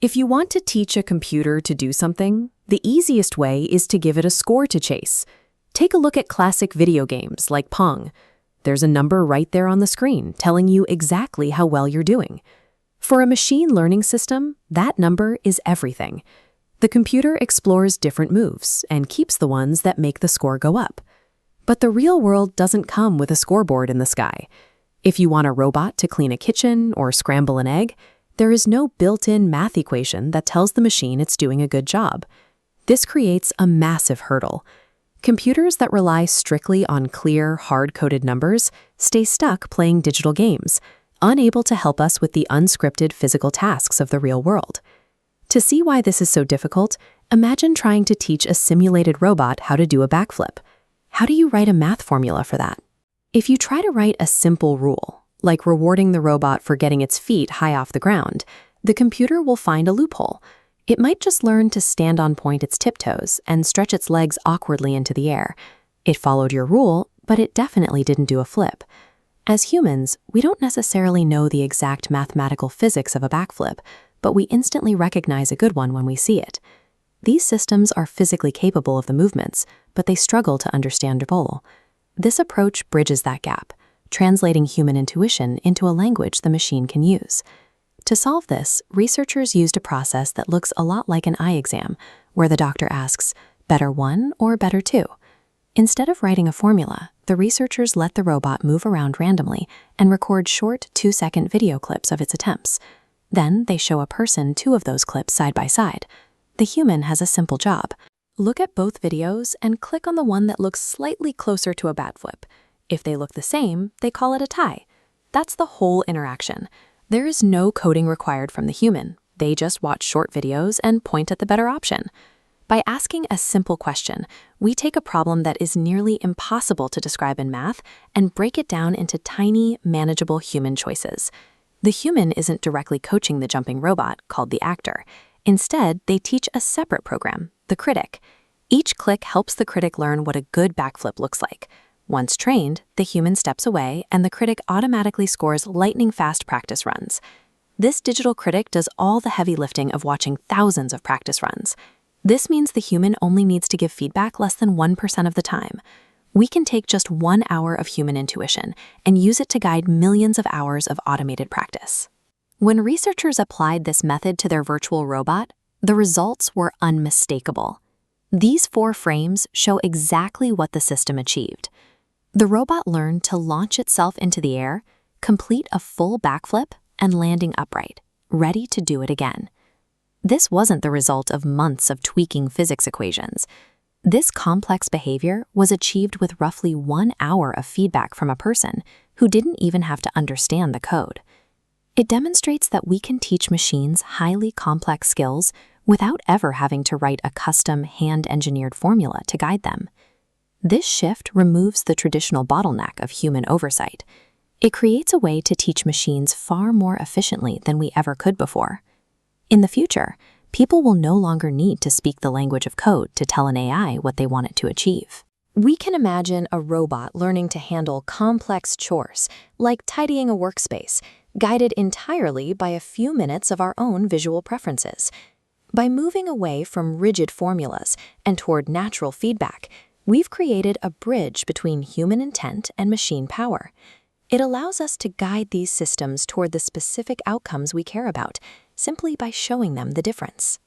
If you want to teach a computer to do something, the easiest way is to give it a score to chase. Take a look at classic video games like Pong. There's a number right there on the screen telling you exactly how well you're doing. For a machine learning system, that number is everything. The computer explores different moves and keeps the ones that make the score go up. But the real world doesn't come with a scoreboard in the sky. If you want a robot to clean a kitchen or scramble an egg, there is no built-in math equation that tells the machine it's doing a good job. This creates a massive hurdle. Computers that rely strictly on clear, hard-coded numbers stay stuck playing digital games, unable to help us with the unscripted physical tasks of the real world. To see why this is so difficult, imagine trying to teach a simulated robot how to do a backflip. How do you write a math formula for that? If you try to write a simple rule, like rewarding the robot for getting its feet high off the ground, the computer will find a loophole. It might just learn to stand on point its tiptoes and stretch its legs awkwardly into the air. It followed your rule, but it definitely didn't do a flip. As humans, we don't necessarily know the exact mathematical physics of a backflip, but we instantly recognize a good one when we see it. These systems are physically capable of the movements, but they struggle to understand a role. This approach bridges that gap, translating human intuition into a language the machine can use. To solve this, researchers used a process that looks a lot like an eye exam, where the doctor asks, better one or better two? Instead of writing a formula, the researchers let the robot move around randomly and record short 2-second video clips of its attempts. Then they show a person 2 of those clips side by side. The human has a simple job. Look at both videos and click on the one that looks slightly closer to a backflip. If they look the same, they call it a tie. That's the whole interaction. There is no coding required from the human. They just watch short videos and point at the better option. By asking a simple question, we take a problem that is nearly impossible to describe in math and break it down into tiny, manageable human choices. The human isn't directly coaching the jumping robot, called the actor. Instead, they teach a separate program, the Critic. Each click helps the Critic learn what a good backflip looks like. Once trained, the human steps away and the Critic automatically scores lightning-fast practice runs. This digital Critic does all the heavy lifting of watching thousands of practice runs. This means the human only needs to give feedback less than 1% of the time. We can take just 1 hour of human intuition and use it to guide millions of hours of automated practice. When researchers applied this method to their virtual robot, the results were unmistakable. These 4 frames show exactly what the system achieved. The robot learned to launch itself into the air, complete a full backflip, and landing upright, ready to do it again. This wasn't the result of months of tweaking physics equations. This complex behavior was achieved with roughly 1 hour of feedback from a person who didn't even have to understand the code. It demonstrates that we can teach machines highly complex skills without ever having to write a custom hand-engineered formula to guide them. This shift removes the traditional bottleneck of human oversight. It creates a way to teach machines far more efficiently than we ever could before. In the future, people will no longer need to speak the language of code to tell an AI what they want it to achieve. We can imagine a robot learning to handle complex chores, like tidying a workspace, guided entirely by a few minutes of our own visual preferences. By moving away from rigid formulas and toward natural feedback, we've created a bridge between human intent and machine power. It allows us to guide these systems toward the specific outcomes we care about, simply by showing them the difference.